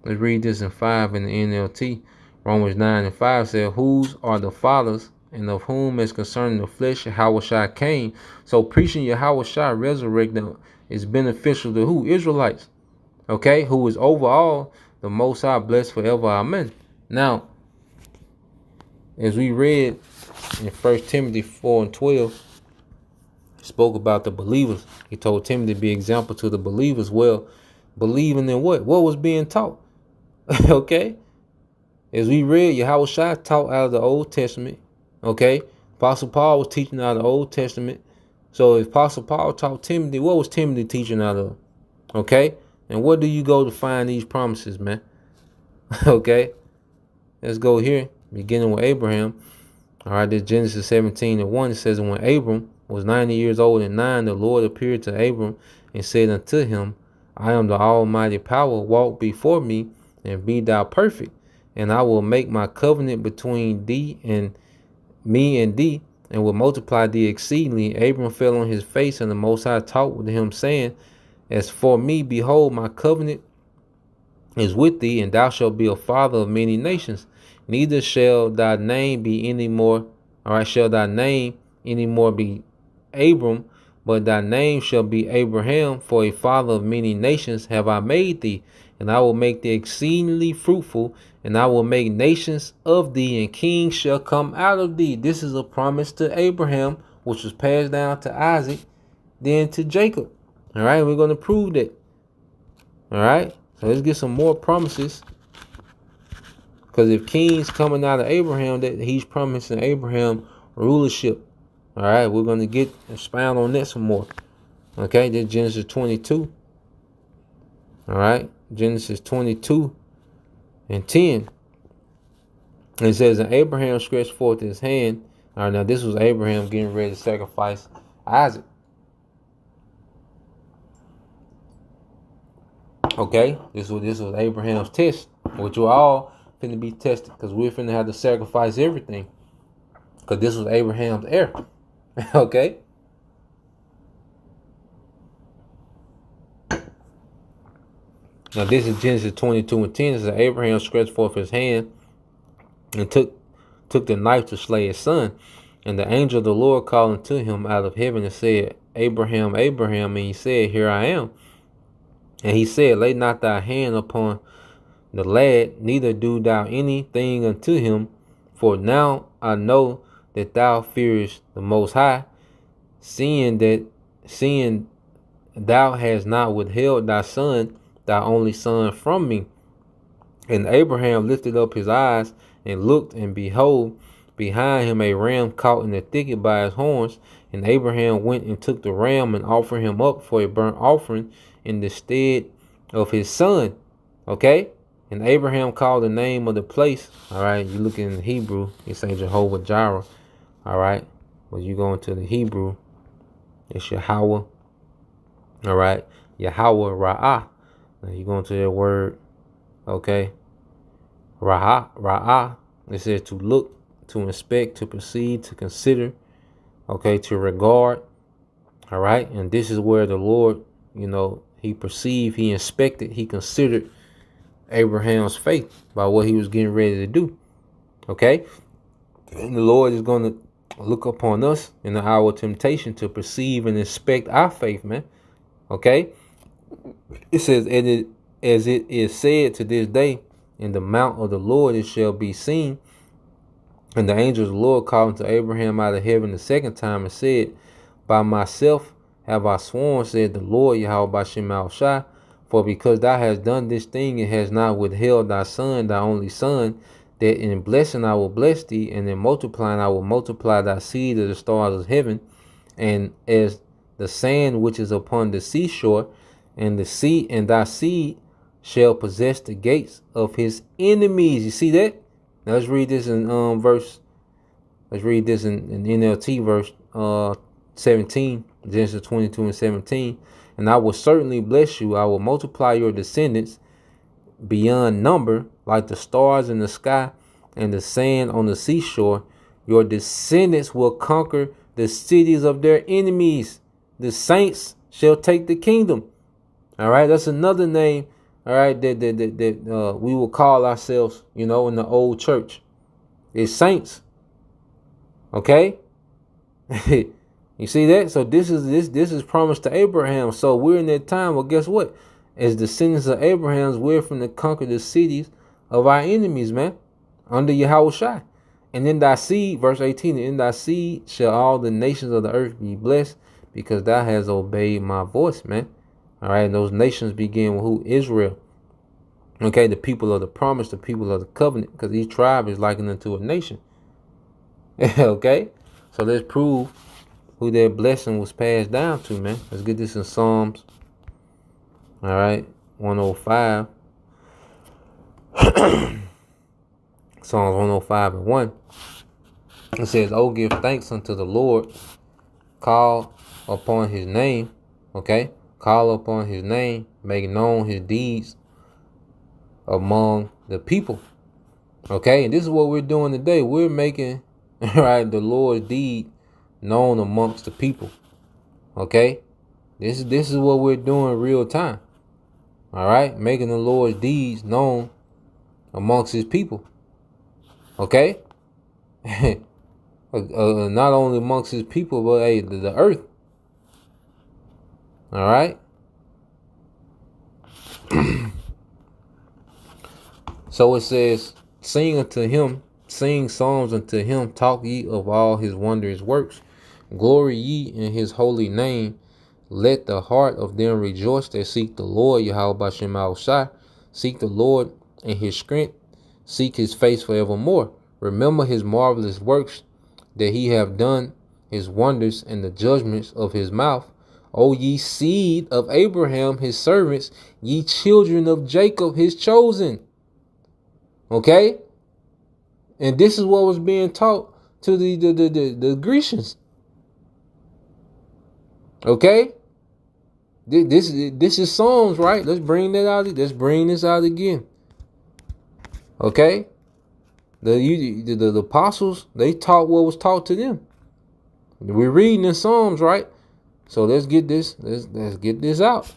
Let's read this in 5 in the NLT. Romans 9 and 5 said, whose are the fathers, and of whom is concerning the flesh Yahushua came. So preaching Yahushua resurrected is beneficial to who? Israelites. Okay, who is overall the Most High, blessed forever. Amen. Now, as we read in 1 Timothy 4 and 12, he spoke about the believers. He told Timothy to be example to the believers. Well, believing in what? What was being taught? Okay. As we read, Yahushua taught out of the Old Testament. Okay. Apostle Paul was teaching out of the Old Testament. So if Apostle Paul taught Timothy, what was Timothy teaching out of? Okay. And where do you go to find these promises, man? Okay. Let's go here, beginning with Abraham. All right, this Genesis 17 and 1. It says, and when Abram was 90 years old and 9, the Lord appeared to Abram and said unto him, I am the almighty power, walk before me and be thou perfect. And I will make my covenant between thee and me and thee, and will multiply thee exceedingly. Abram fell on his face, and the Most High talked with him, saying, as for me, behold, my covenant is with thee, and thou shalt be a father of many nations. Neither shall thy name be any more, shall thy name any more be Abram, but thy name shall be Abraham, for a father of many nations have I made thee. And I will make thee exceedingly fruitful, and I will make nations of thee, and kings shall come out of thee. This is a promise to Abraham, which was passed down to Isaac, then to Jacob. All right, we're going to prove that. All right, so let's get some more promises. Because if kings coming out of Abraham, that he's promising Abraham rulership. All right, we're going to expound on that some more. Okay, this Genesis 22. All right, Genesis 22 and 10. And it says, and Abraham stretched forth his hand. All right, now this was Abraham getting ready to sacrifice Isaac. Okay, this was Abraham's test, which we're all finna be tested, because we're finna have to sacrifice everything, because this was Abraham's heir. Okay. Now this is Genesis 22 and 10. It says, Abraham stretched forth his hand and took the knife to slay his son. And the angel of the Lord called unto him out of heaven and said, Abraham, Abraham. And he said, here I am. And he said, lay not thy hand upon the lad, neither do thou anything unto him, for now I know that thou fearest the Most High, seeing thou hast not withheld thy son, thy only son, from me. And Abraham lifted up his eyes and looked, and behold, behind him a ram caught in the thicket by his horns. And Abraham went and took the ram and offered him up for a burnt offering in the stead of his son. Okay? And Abraham called the name of the place. All right, you look in the Hebrew, you say Jehovah Jireh. All right, when you go into the Hebrew, it's Yahweh. All right, Yahweh Ra'ah. Now you go into that word, okay, Ra'ah. It says to look, to inspect, to perceive, to consider, okay, to regard. All right, and this is where the Lord, he perceived, he inspected, he considered Abraham's faith by what he was getting ready to do. Okay, and the Lord is going to look upon us in the hour of temptation to perceive and inspect our faith, man. Okay, it says, as it is said to this day, in the mount of the Lord it shall be seen, And the angel of the Lord called unto Abraham out of heaven the second time and said, By myself have I sworn, said the Lord Yahweh Bashem Shai, for because thou hast done this thing and hast not withheld thy son, thy only son, that in blessing I will bless thee, and in multiplying I will multiply thy seed as the stars of heaven, and as the sand which is upon the seashore, and the sea and thy seed shall possess the gates of his enemies. You see that? Now let's read this in Let's read this in NLT verse 17, Genesis 22 and 17. And I will certainly bless you. I will multiply your descendants beyond number, like the stars in the sky and the sand on the seashore. Your descendants will conquer the cities of their enemies. The saints shall take the kingdom. All right, that's another name. All right, that we will call ourselves, in the old church. It's saints. Okay. You see that? So this is promised to Abraham. So we're in that time. Well, guess what? As descendants of Abraham's, we're from to conquer the cities of our enemies, man, under Yahweh Shai. And in thy seed, verse 18, in thy seed shall all the nations of the earth be blessed, because thou hast obeyed my voice, man. All right, and those nations begin with who? Israel. Okay, the people of the promise, the people of the covenant, because each tribe is likened unto a nation. Okay, so let's prove who that blessing was passed down to, man. Let's get this in Psalms. All right, 105. Psalms 105 and 1. It says, "Oh, give thanks unto the Lord. Call upon his name." Okay, call upon his name. Make known his deeds among the people. Okay, and this is what we're doing today. We're making right the Lord's deed known amongst the people. Okay, this is what we're doing real time. All right, making the Lord's deeds known amongst his people. Okay, not only amongst his people, but hey, the earth. All right. So it says, "Sing unto him, sing psalms unto him, talk ye of all his wondrous works. Glory ye in his holy name. Let the heart of them rejoice that seek the Lord, Yahweh Bashem Shai. Seek the Lord in his strength. Seek his face forevermore. Remember his marvelous works that he have done, his wonders and the judgments of his mouth. O ye seed of Abraham, his servants, ye children of Jacob, his chosen." Okay? And this is what was being taught to the Grecians. Okay? This is Psalms, right? Let's bring that out. Let's bring this out again. Okay? The apostles, they taught what was taught to them. We're reading in Psalms, right? So let's get this. Let's get this out.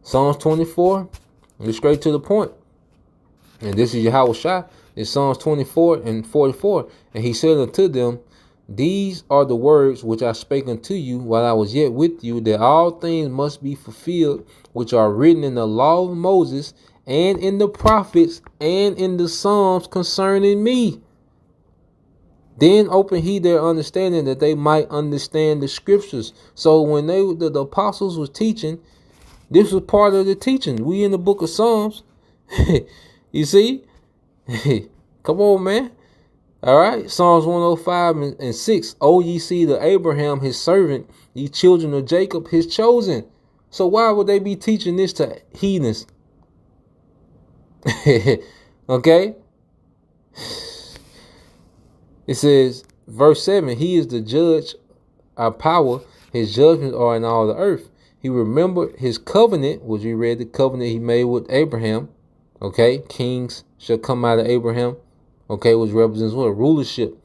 Psalms 24. Get straight to the point. And this is Yahweh Shai. It's Psalms 24 and 44. And he said unto them, "These are the words which I spake unto you while I was yet with you, that all things must be fulfilled which are written in the law of Moses and in the prophets and in the Psalms concerning me." Then opened he their understanding that they might understand the scriptures. So when the apostles was teaching, this was part of the teaching. We in the book of Psalms. You see? Come on, man. All right. Psalms 105 and 6. "O ye seed of Abraham, his servant, ye children of Jacob, his chosen." So why would they be teaching this to heathens? Okay. It says, verse 7, "He is the judge of power. His judgments are in all the earth. He remembered his covenant," which we read, the covenant he made with Abraham. Okay, kings shall come out of Abraham. Okay, which represents what? Rulership.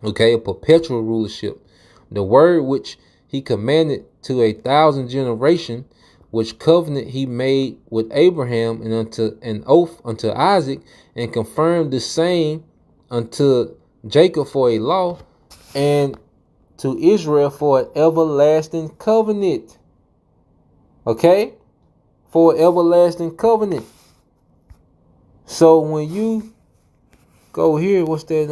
Okay, a perpetual rulership. "The word which he commanded to 1,000 generations, which covenant he made with Abraham, and unto an oath unto Isaac, and confirmed the same unto Jacob for a law, and to Israel for an everlasting covenant." Okay, for an everlasting covenant. So when you go here, what's that?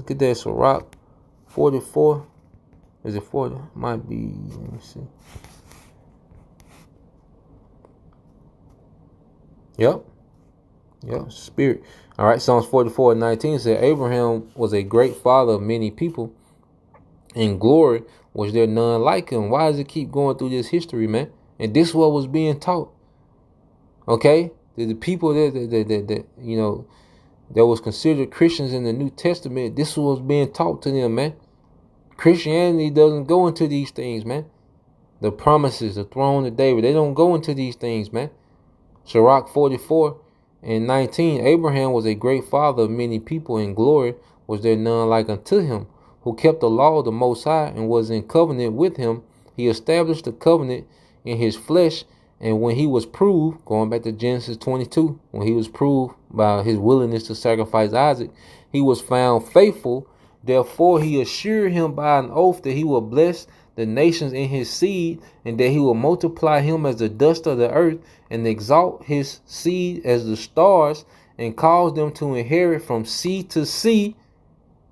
Let's get that. Sirach 44. Is it 40? Might be. Let me see. Yep. Yep. Spirit. All right. Psalms 44:19 said Abraham was a great father of many people. In glory was there none like him. Why does it keep going through this history, man? And this is what was being taught. Okay? The people that you know that was considered Christians in the New Testament, this was being taught to them, man. Christianity doesn't go into these things, man. The promises, the throne of David, they don't go into these things, man. Sirach 44:19, Abraham was a great father of many people. In glory was there none like unto him, who kept the law of the Most High and was in covenant with him. He established the covenant in his flesh, and when he was proved, going back to Genesis 22, when he was proved by his willingness to sacrifice Isaac, he was found faithful. Therefore he assured him by an oath that he will bless the nations in his seed, and that he will multiply him as the dust of the earth, and exalt his seed as the stars, and cause them to inherit from sea to sea,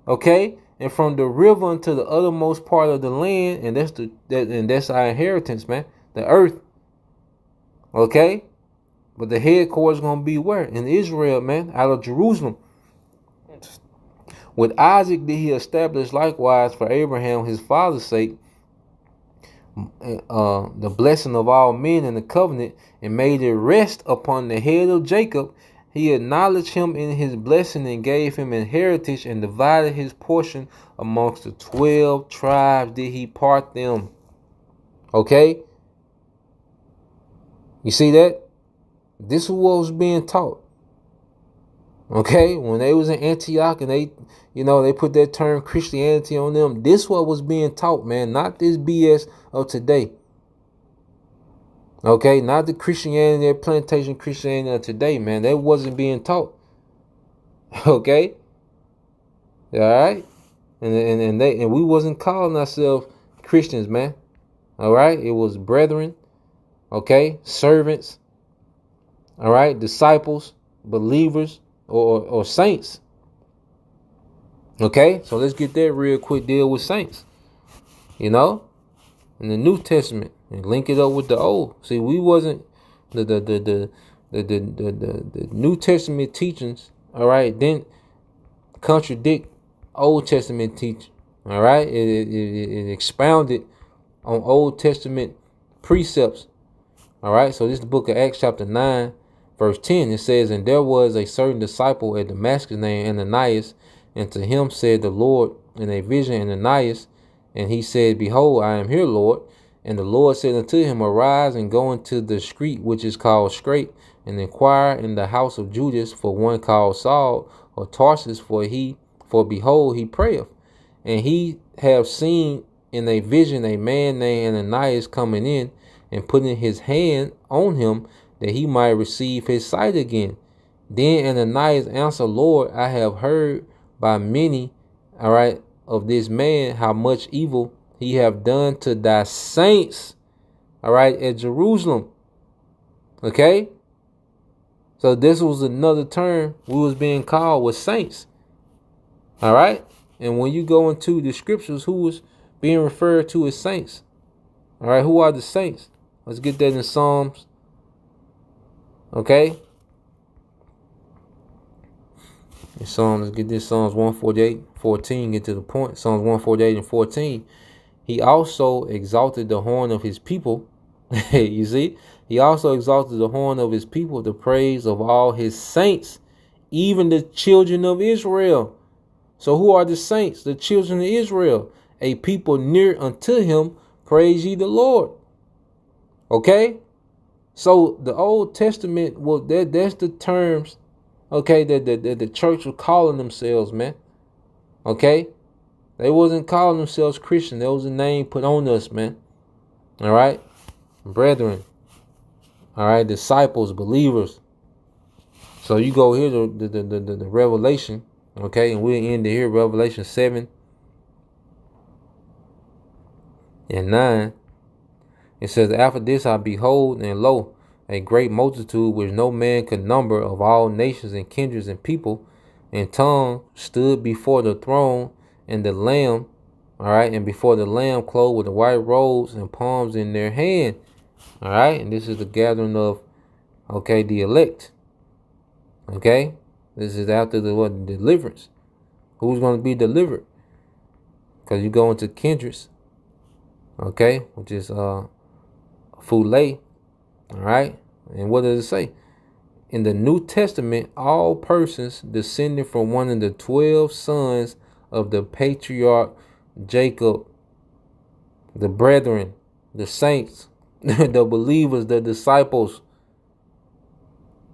okay, and from the river unto the uttermost part of the land, and that's our inheritance, man, the earth, okay. But the headquarters is gonna be where? In Israel, man, out of Jerusalem. With Isaac did he establish likewise for Abraham his father's sake the blessing of all men in the covenant, and made it rest upon the head of Jacob. He acknowledged him in his blessing and gave him an heritage, and divided his portion amongst the 12 tribes did he part them. Okay? You see that? This is what was being taught. Okay? When they was in Antioch and they put that term Christianity on them, this what was being taught, man. Not this BS of today. Okay? Not the Christianity, that plantation Christianity of today, man. That wasn't being taught. Okay? All right? And we wasn't calling ourselves Christians, man. All right? It was brethren. Okay? Servants. All right? Disciples, believers, or saints. Okay, so let's get that real quick. Deal with saints, in the New Testament, and link it up with the Old. See, we wasn't the New Testament teachings. All right, didn't contradict Old Testament teaching. All right, it expounded on Old Testament precepts. All right, so this is the book of Acts chapter 9. Verse 10, it says, and there was a certain disciple at Damascus named Ananias, and to him said the Lord in a vision, Ananias, and he said, behold, I am here, Lord. And the Lord said unto him, arise and go into the street which is called Straight, and inquire in the house of Judas for one called Saul, or Tarsus, for behold, he prayeth. And he have seen in a vision a man named Ananias coming in, and putting his hand on him, that he might receive his sight again. Then Ananias answered, Lord, I have heard by many, all right, of this man, how much evil he have done to thy saints, all right, at Jerusalem. Okay? So this was another term we was being called was saints. All right? And when you go into the scriptures, who was being referred to as saints? All right, who are the saints? Let's get that in Psalms. Okay? In Psalms, let's get this Psalms 148:14, get to the point. Psalms 148:14. He also exalted the horn of his people. You see? He also exalted the horn of his people, the praise of all his saints, even the children of Israel. So who are the saints? The children of Israel. A people near unto him, praise ye the Lord. Okay? So the Old Testament, well, that's the terms, okay, that the church was calling themselves, man. Okay? They wasn't calling themselves Christian. That was a name put on us, man. All right? Brethren. All right? Disciples, believers. So you go here to the Revelation, okay? And we'll end it here, Revelation 7 and 9. It says, after this I behold, and lo, a great multitude which no man could number, of all nations and kindreds and people, and tongue stood before the throne, and the Lamb, all right, and before the Lamb clothed with the white robes and palms in their hand, all right, and this is the gathering of, okay, the elect, okay, this is after the what, deliverance. Who's going to be delivered? Because you go into kindreds, okay, which is Fule, all right, and what does it say? In the New Testament, all persons descended from one of the 12 sons of the patriarch Jacob, the brethren, the saints, the believers, the disciples.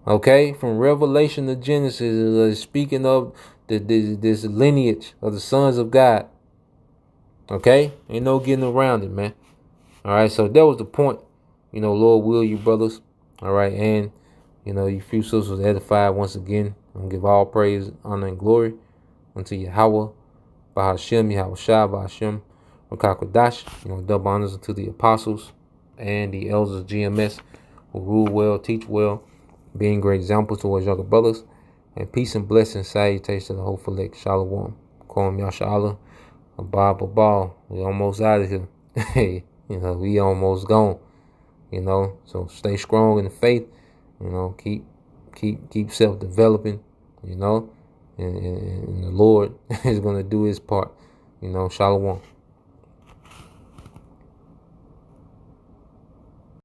Okay, from Revelation to Genesis is speaking of this lineage of the sons of God. Okay, ain't no getting around it, man. All right, so that was the point. Lord will you brothers. All right, and you few sisters was edified once again. And give all praise, honor, and glory unto Yahweh, Bahashem, Yahweh Shah, Bahashem, Rakakwadash. Double honors unto the apostles and the elders of GMS who rule well, teach well, being great examples towards younger brothers. And peace and blessings, salutations to the whole elect. Shalom. Kwam Yashala. Abba. We almost out of here. Hey, we almost gone. So stay strong in the faith. Keep self-developing. And the Lord is gonna do His part. Shalom.